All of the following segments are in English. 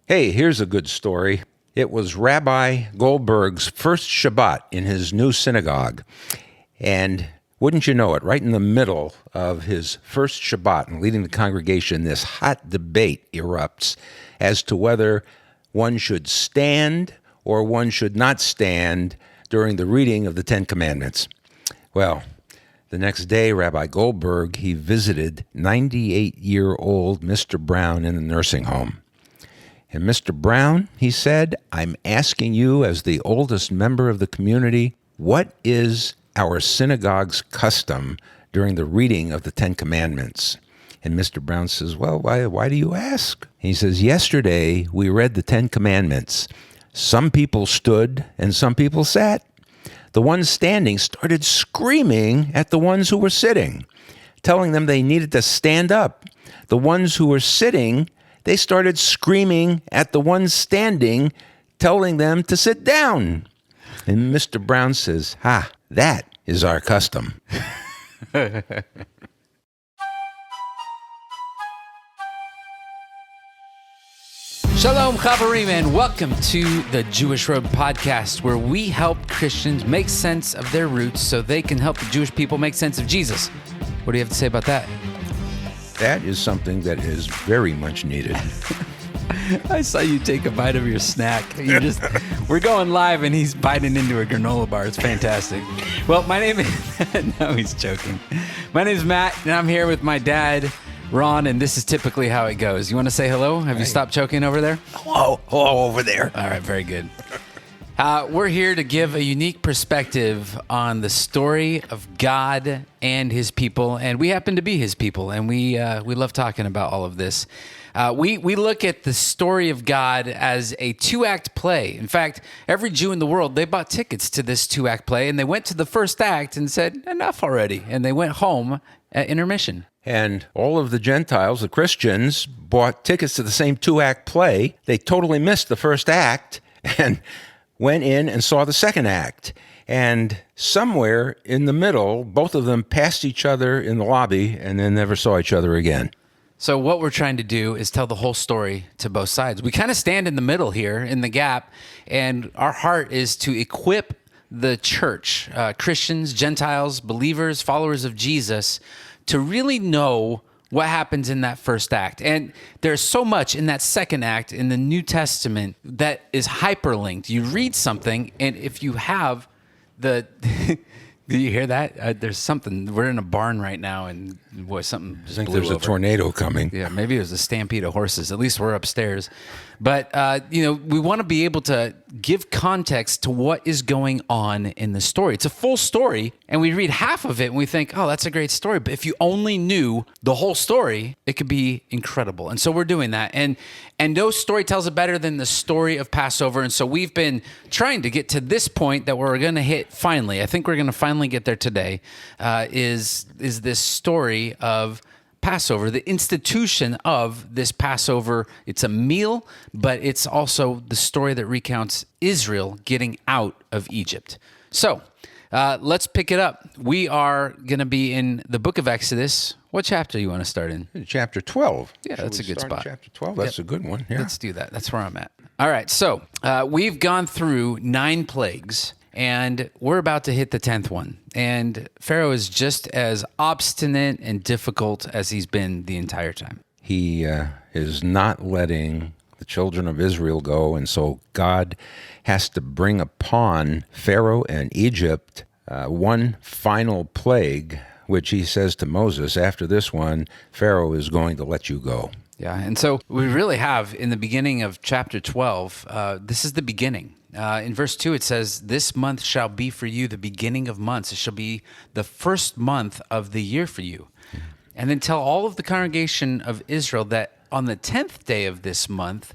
Hey, here's a good story. It was Rabbi Goldberg's first Shabbat in his new synagogue. And wouldn't you know it, right in the middle of his first Shabbat and leading the congregation, this hot debate erupts as to whether one should stand or one should not stand during the reading of the Ten Commandments. Well, the next day, Rabbi Goldberg, he visited 98-year-old Mr. Brown in the nursing home. And Mr. Brown, he said, I'm asking you as the oldest member of the community, what is our synagogue's custom during the reading of the Ten Commandments? And Mr. Brown says, well, why do you ask? He says, yesterday we read the Ten Commandments. Some people stood and some people sat. The ones standing started screaming at the ones who were sitting, telling them they needed to stand up. The ones who were sitting, they started screaming at the ones standing, telling them to sit down. And Mr. Brown says, that is our custom. Shalom, Chaverim, and welcome to the Jewish Road podcast, where we help Christians make sense of their roots so they can help the Jewish people make sense of Jesus. What do you have to say about that? That is something that is very much needed. I saw you take a bite of your snack. We're going live, and he's biting into a granola bar. It's fantastic. Well, my name is, no, he's joking. My name is Matt, and I'm here with my dad, Ron, and this is typically how it goes. You want to say hello? Have you stopped choking over there? Hello over there. All right, very good. We're here to give a unique perspective on the story of God and his people, and we happen to be his people, and we love talking about all of this. We look at the story of God as a two-act play. In fact, every Jew in the world, they bought tickets to this two-act play, and they went to the first act and said, enough already, and they went home at intermission. And all of the Gentiles, the Christians, bought tickets to the same two-act play. They totally missed the first act and went in and saw the second act. And somewhere in the middle, both of them passed each other in the lobby and then never saw each other again. So what we're trying to do is tell the whole story to both sides. We kind of stand in the middle here, in the gap, and our heart is to equip the church, Christians, Gentiles, believers, followers of Jesus, to really know what happens in that first act. And there's so much in that second act in the New Testament that is hyperlinked. You read something, and if you have the... Do you hear that? There's something. We're in a barn right now, and boy, something just blew over. There's a tornado coming. Yeah, maybe there's a stampede of horses. At least we're upstairs. But, we want to be able to give context to what is going on in the story. It's a full story, and we read half of it, and we think, oh, that's a great story. But if you only knew the whole story, it could be incredible. And so we're doing that. And no story tells it better than the story of Passover. And so we've been trying to get to this point that we're going to hit finally. I think we're going to finally get there today, is this story of Passover, the institution of this Passover. It's a meal, but it's also the story that recounts Israel getting out of Egypt. So let's pick it up. We are going to be in the book of Exodus. What chapter do you want to start in? Chapter 12. Yeah, that's a good spot. Chapter 12, that's a good one. Yeah. Let's do that. That's where I'm at. All right, so we've gone through 9 plagues, and we're about to hit the 10th one. And Pharaoh is just as obstinate and difficult as he's been the entire time. He is not letting the children of Israel go, and so God has to bring upon Pharaoh and Egypt one final plague, which he says to Moses, after this one, Pharaoh is going to let you go. Yeah, and so we really have, in the beginning of chapter 12, this is the beginning. In verse 2, it says, this month shall be for you the beginning of months. It shall be the first month of the year for you. And then tell all of the congregation of Israel that on the 10th day of this month,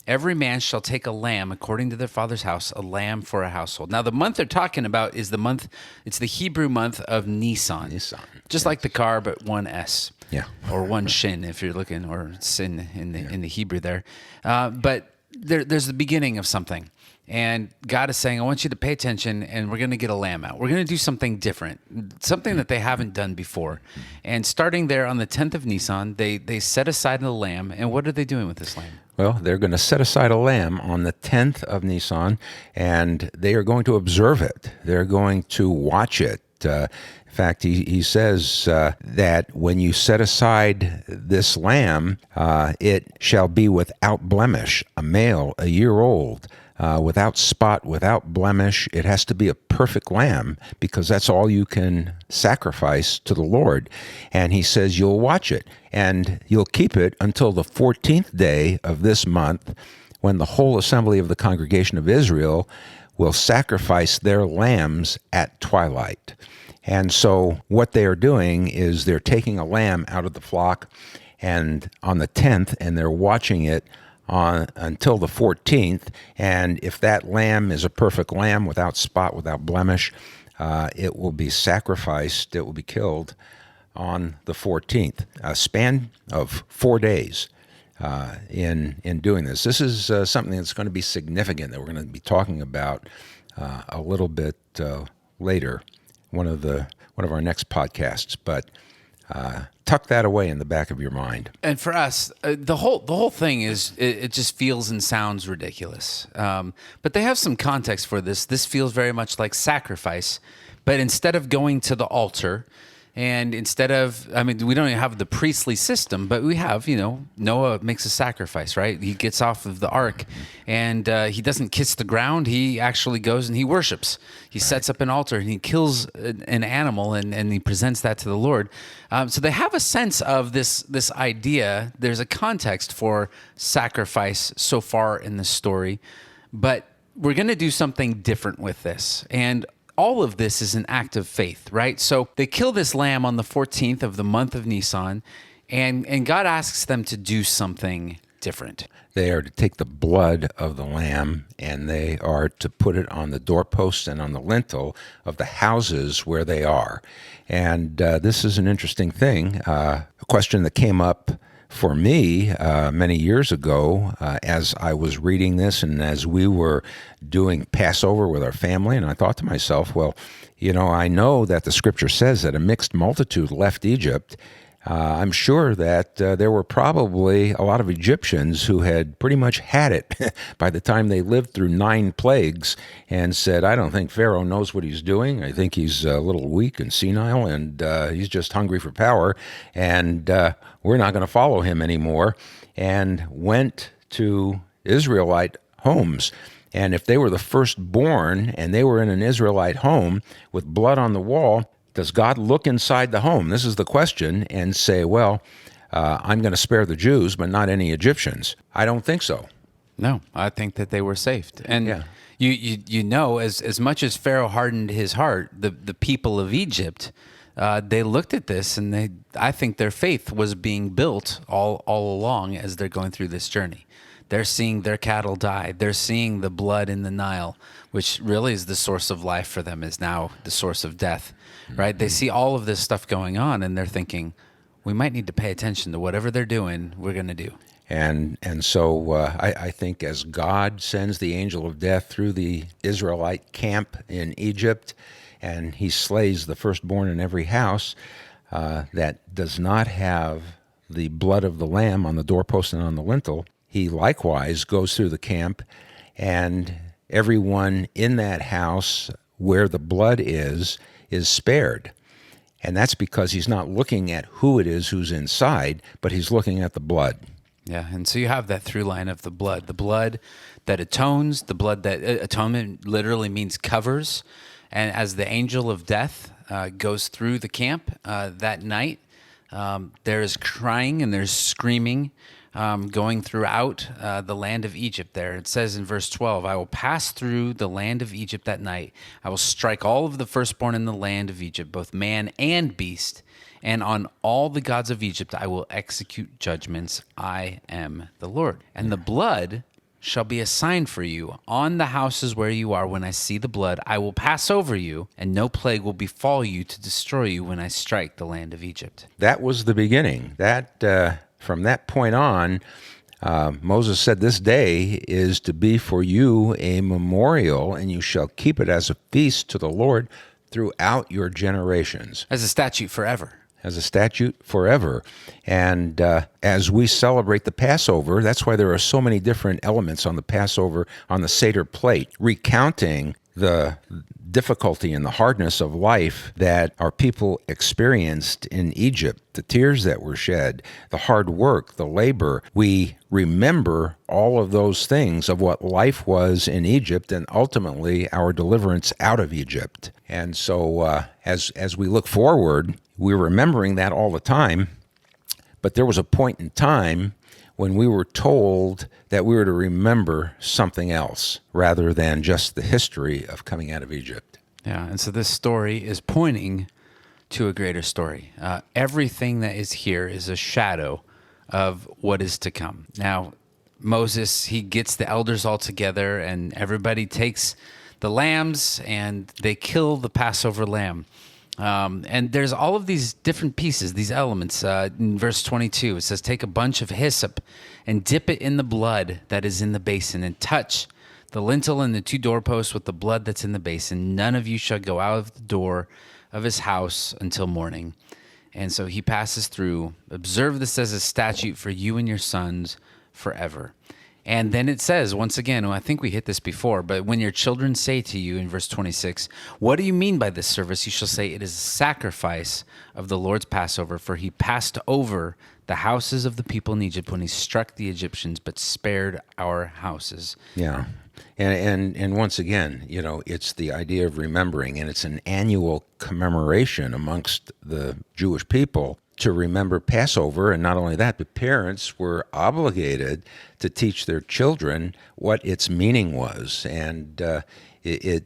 every man shall take a lamb according to their father's house, a lamb for a household. Now, the month they're talking about is the month, it's the Hebrew month of Nisan. Just like the car, but one S. Yeah. Or one shin, if you're looking, or sin in the Hebrew there. But there's the beginning of something. And God is saying, I want you to pay attention, and we're going to get a lamb out. We're going to do something different, something that they haven't done before. And starting there on the 10th of Nisan, they set aside the lamb. And what are they doing with this lamb? Well, they're going to set aside a lamb on the 10th of Nisan, and they are going to observe it. They're going to watch it. In fact, he says that when you set aside this lamb, it shall be without blemish, a male, a year old, without spot, without blemish. It has to be a perfect lamb because that's all you can sacrifice to the Lord. And he says you'll watch it and you'll keep it until the 14th day of this month, when the whole assembly of the congregation of Israel will sacrifice their lambs at twilight. And so what they are doing is they're taking a lamb out of the flock and on the 10th, and they're watching it until the 14th. And if that lamb is a perfect lamb without spot, without blemish, it will be sacrificed, it will be killed on the 14th, a span of 4 days. In doing this. This is something that's going to be significant that we're going to be talking about a little bit later, one of our next podcasts. But tuck that away in the back of your mind. And for us, the whole thing is it just feels and sounds ridiculous. But they have some context for this. This feels very much like sacrifice, but instead of going to the altar. And instead of, we don't even have the priestly system, but we have, Noah makes a sacrifice, right? He gets off of the ark and he doesn't kiss the ground. He actually goes and he worships. He sets up an altar and he kills an animal and he presents that to the Lord. So they have a sense of this idea. There's a context for sacrifice so far in the story, but we're going to do something different with this. And all of this is an act of faith, right? So they kill this lamb on the 14th of the month of Nisan, and God asks them to do something different. They are to take the blood of the lamb and they are to put it on the doorposts and on the lintel of the houses where they are. And this is an interesting thing. A question that came up for me many years ago as I was reading this and as we were doing Passover with our family, and I thought to myself, well, I know that the scripture says that a mixed multitude left Egypt. I'm sure that there were probably a lot of Egyptians who had pretty much had it by the time they lived through 9 plagues and said, I don't think Pharaoh knows what he's doing. I think he's a little weak and senile and he's just hungry for power and we're not going to follow him anymore, and went to Israelite homes. And if they were the firstborn and they were in an Israelite home with blood on the wall, does God look inside the home? This is the question, and say, well, I'm going to spare the Jews, but not any Egyptians. I don't think so. No, I think that they were saved. And you know, as much as Pharaoh hardened his heart, the people of Egypt, they looked at this, and I think their faith was being built all along as they're going through this journey. They're seeing their cattle die. They're seeing the blood in the Nile, which really is the source of life for them, is now the source of death, right? Mm-hmm. They see all of this stuff going on, and they're thinking, we might need to pay attention to whatever they're doing, we're going to do. And so I think as God sends the angel of death through the Israelite camp in Egypt, and he slays the firstborn in every house that does not have the blood of the lamb on the doorpost and on the lintel, he likewise goes through the camp, and everyone in that house where the blood is spared. And that's because he's not looking at who it is who's inside, but he's looking at the blood. Yeah, and so you have that through line of the blood that atones, the blood that atonement literally means covers. And as the angel of death goes through the camp that night, there is crying and there's screaming going throughout the land of Egypt there. It says in verse 12, I will pass through the land of Egypt that night. I will strike all of the firstborn in the land of Egypt, both man and beast. And on all the gods of Egypt I will execute judgments. I am the Lord. And the blood shall be a sign for you on the houses where you are. When I see the blood, I will pass over you, and no plague will befall you to destroy you when I strike the land of Egypt. That was the beginning. That from that point on, Moses said, this day is to be for you a memorial, and you shall keep it as a feast to the Lord throughout your generations. As a statute forever. as a statute forever. And as we celebrate the Passover, that's why there are so many different elements on the Passover, on the Seder plate, recounting the difficulty and the hardness of life that our people experienced in Egypt, the tears that were shed, the hard work, the labor. We remember all of those things of what life was in Egypt and ultimately our deliverance out of Egypt. And so as we look forward, we're remembering that all the time, but there was a point in time when we were told that we were to remember something else rather than just the history of coming out of Egypt. Yeah, and so this story is pointing to a greater story. Everything that is here is a shadow of what is to come. Now, Moses, he gets the elders all together, and everybody takes the lambs, and they kill the Passover lamb. And there's all of these different pieces, these elements. In verse 22, it says, take a bunch of hyssop and dip it in the blood that is in the basin and touch the lintel and the 2 doorposts with the blood that's in the basin. None of you shall go out of the door of his house until morning. And so he passes through. Observe this as a statute for you and your sons forever. And then it says, once again, I think we hit this before, but when your children say to you in verse 26, what do you mean by this service? You shall say, it is a sacrifice of the Lord's Passover, for he passed over the houses of the people in Egypt when he struck the Egyptians, but spared our houses. Yeah. And once again, it's the idea of remembering, and it's an annual commemoration amongst the Jewish people to remember Passover. And not only that, but parents were obligated to teach their children what its meaning was. And it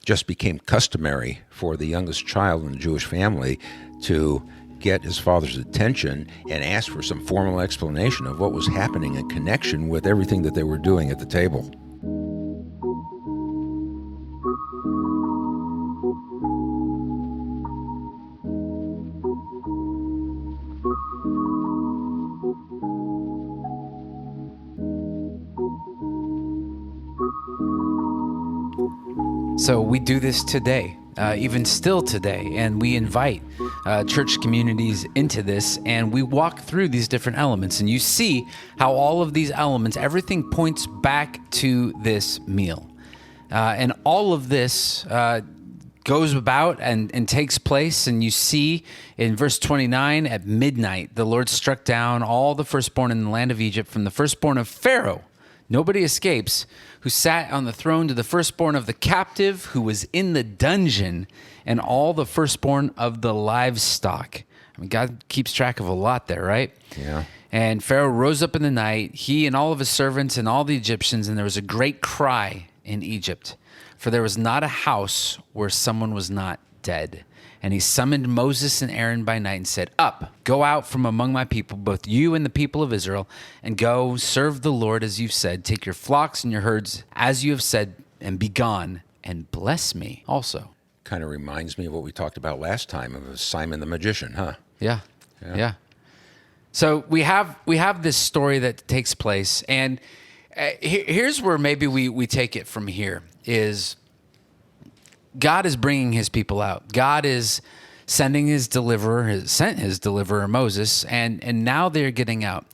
just became customary for the youngest child in the Jewish family to get his father's attention and ask for some formal explanation of what was happening in connection with everything that they were doing at the table. So we do this today, even still today, and we invite church communities into this, and we walk through these different elements, and you see how all of these elements, everything points back to this meal. And all of this goes about and takes place, and you see in verse 29, at midnight, the Lord struck down all the firstborn in the land of Egypt, from the firstborn of Pharaoh, nobody escapes, who sat on the throne, to the firstborn of the captive who was in the dungeon, and all the firstborn of the livestock. I mean, God keeps track of a lot there, right? Yeah. And Pharaoh rose up in the night, he and all of his servants and all the Egyptians, and there was a great cry in Egypt, for there was not a house where someone was not dead. And he summoned Moses and Aaron by night and said, up, go out from among my people, both you and the people of Israel, and go serve the Lord as you've said. Take your flocks and your herds as you have said, and be gone, and bless me also. Kind of reminds me of what we talked about last time of Simon the magician, huh? Yeah. So we have this story that takes place, and here's where maybe we take it from here is God is bringing his people out. God is sending his deliverer, sent his deliverer Moses, and now they're getting out.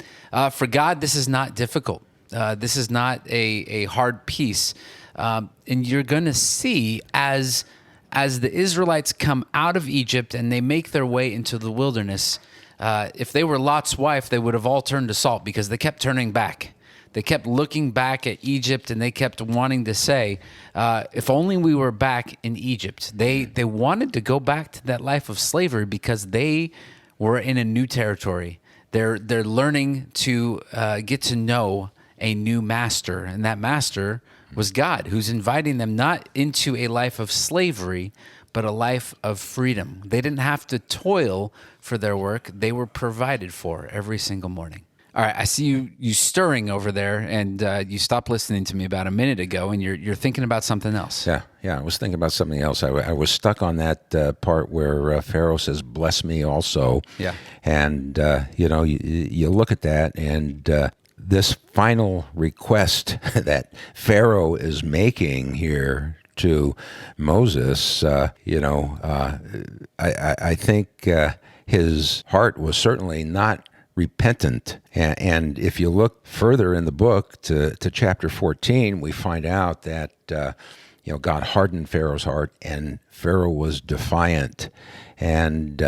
For God, this is not difficult. This is not a hard piece. And you're going to see as the Israelites come out of Egypt and they make their way into the wilderness, if they were Lot's wife, they would have all turned to salt because they kept turning back. They kept looking back at Egypt, and they kept wanting to say, if only we were back in Egypt. They wanted to go back to that life of slavery because they were in a new territory. They're learning to get to know a new master, and that master was God, who's inviting them not into a life of slavery, but a life of freedom. They didn't have to toil for their work. They were provided for every single morning. All right, I see you stirring over there, and you stopped listening to me about a minute ago, and you're thinking about something else. Yeah, I was thinking about something else. I was stuck on that part where Pharaoh says, bless me also. Yeah. And, you look at that, and this final request that Pharaoh is making here to Moses, I think his heart was certainly not repentant. And if you look further in the book to chapter 14, we find out that God hardened Pharaoh's heart, and Pharaoh was defiant. And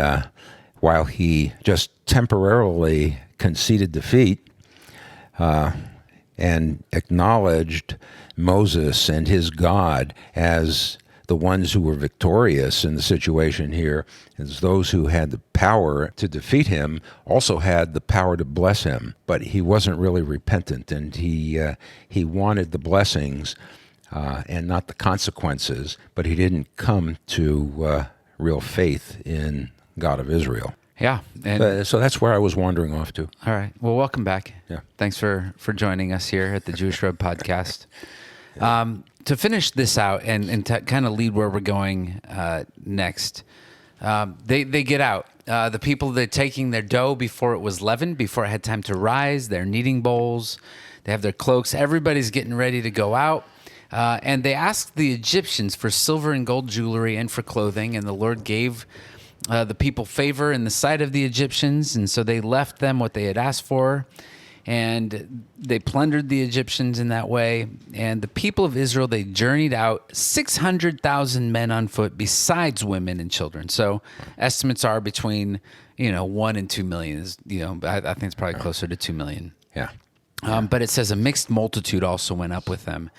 while he just temporarily conceded defeat and acknowledged Moses and his God as the ones who were victorious in the situation here, as those who had the power to defeat him, also had the power to bless him. But he wasn't really repentant, and he wanted the blessings and not the consequences, but he didn't come to real faith in God of Israel. Yeah. And So that's where I was wandering off to. all right. Well, welcome back. Yeah. Thanks for joining us here at the Jewish Road Podcast. To finish this out and to kind of lead where we're going next, they get out. The people, they're taking their dough before it was leavened, before it had time to rise, their kneading bowls, they have their cloaks. Everybody's getting ready to go out. And they asked the Egyptians for silver and gold jewelry and for clothing, and the Lord gave the people favor in the sight of the Egyptians, and so they left them what they had asked for, and they plundered the Egyptians in that way. And the people of Israel, they journeyed out 600,000 men on foot, besides women and children. So estimates are between 1 and 2 million. I think it's probably closer to 2 million. Yeah. But it says a mixed multitude also went up with them,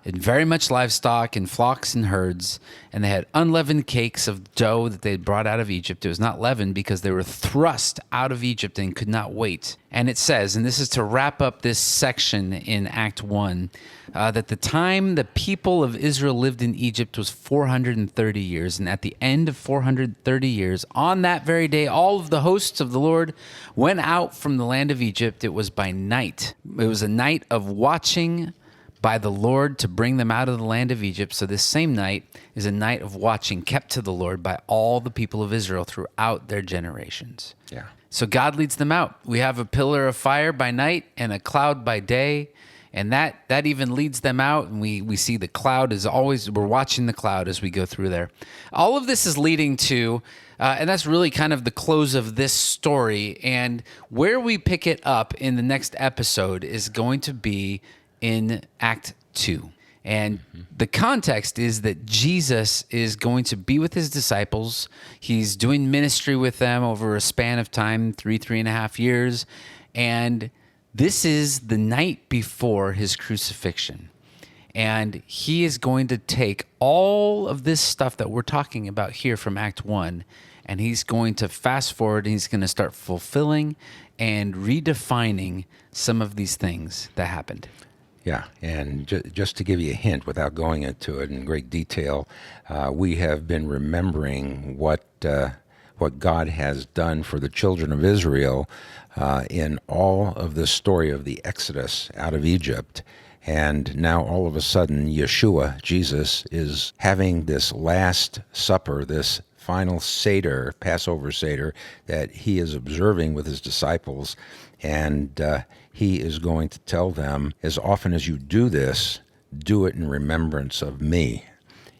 and very much livestock and flocks and herds. And they had unleavened cakes of dough that they had brought out of Egypt. It was not leavened because they were thrust out of Egypt and could not wait. And it says, and this is to wrap up this section in Act 1, that the time the people of Israel lived in Egypt was 430 years. And at the end of 430 years, on that very day, all of the hosts of the Lord went out from the land of Egypt. It was by night. It was a night of watching by the Lord to bring them out of the land of Egypt. So this same night is a night of watching kept to the Lord by all the people of Israel throughout their generations. Yeah. So God leads them out. We have a pillar of fire by night and a cloud by day, and that even leads them out. And we see the cloud is always, we're watching the cloud as we go through there. All of this is leading to, and that's really kind of the close of this story. And where we pick it up in the next episode is going to be in Act 2. And the context is that Jesus is going to be with his disciples. He's doing ministry with them over a span of time, 3.5 years. And this is the night before his crucifixion. And he is going to take all of this stuff that we're talking about here from Act 1, and he's going to fast forward, and he's going to start fulfilling and redefining some of these things that happened. Yeah, and just to give you a hint, without going into it in great detail, we have been remembering what God has done for the children of Israel in all of the story of the Exodus out of Egypt. And now all of a sudden, Yeshua, Jesus, is having this Last Supper, this final Seder, Passover Seder, that he is observing with his disciples. And he is going to tell them, as often as you do this, do it in remembrance of me.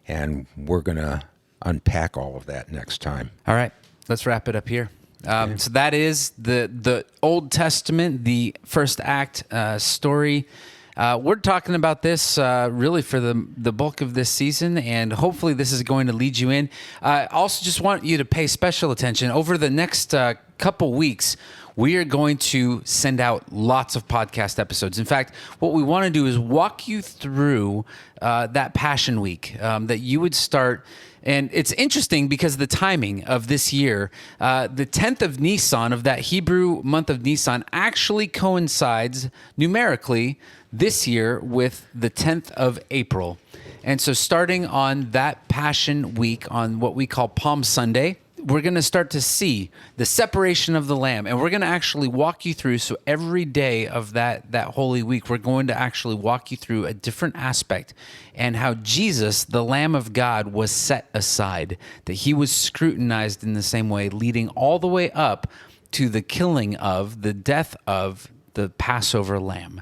And we're going to unpack all of that next time. All right, let's wrap it up here. So that is the Old Testament, the first act story. We're talking about this really for the bulk of this season, and hopefully this is going to lead you in. I also just want you to pay special attention. Over the next couple weeks, we are going to send out lots of podcast episodes. In fact, what we want to do is walk you through that Passion Week, that you would start. And it's interesting because the timing of this year, the 10th of Nisan, of that Hebrew month of Nisan, actually coincides numerically this year with the 10th of April. And so starting on that Passion Week, on what we call Palm Sunday, we're going to start to see the separation of the Lamb. And we're going to actually walk you through, so every day of that Holy Week, we're going to actually walk you through a different aspect and how Jesus, the Lamb of God, was set aside, that he was scrutinized in the same way, leading all the way up to the killing of, the death of the Passover Lamb,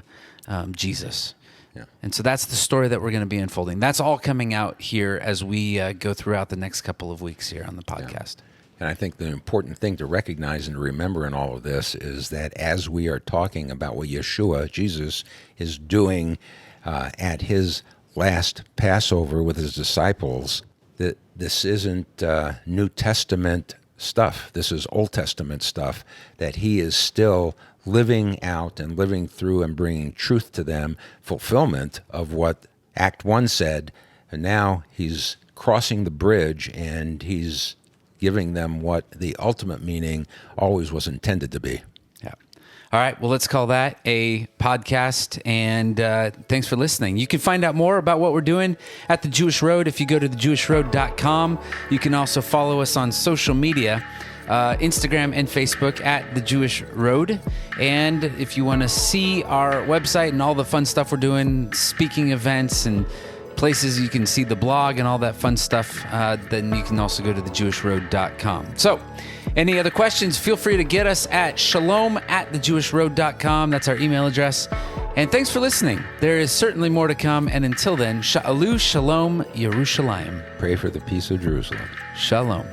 Jesus. Yeah. And so that's the story that we're going to be unfolding. That's all coming out here as we go throughout the next couple of weeks here on the podcast. Yeah. And I think the important thing to recognize and to remember in all of this is that as we are talking about what Yeshua, Jesus, is doing at his last Passover with his disciples, that this isn't New Testament stuff. This is Old Testament stuff that he is still living out and living through and bringing truth to them, fulfillment of what Act 1 said. And now he's crossing the bridge and he's giving them what the ultimate meaning always was intended to be. Yeah. All right. Well, let's call that a podcast. And thanks for listening. You can find out more about what we're doing at The Jewish Road if you go to thejewishroad.com. You can also follow us on social media, Instagram and Facebook at The Jewish Road. And if you want to see our website and all the fun stuff we're doing, speaking events and places you can see the blog and all that fun stuff, then you can also go to thejewishroad.com. So, any other questions, feel free to get us at shalom@thejewishroad.com. That's our email address. And thanks for listening. There is certainly more to come. And until then, Sha'alu Shalom Yerushalayim. Pray for the peace of Jerusalem. Shalom.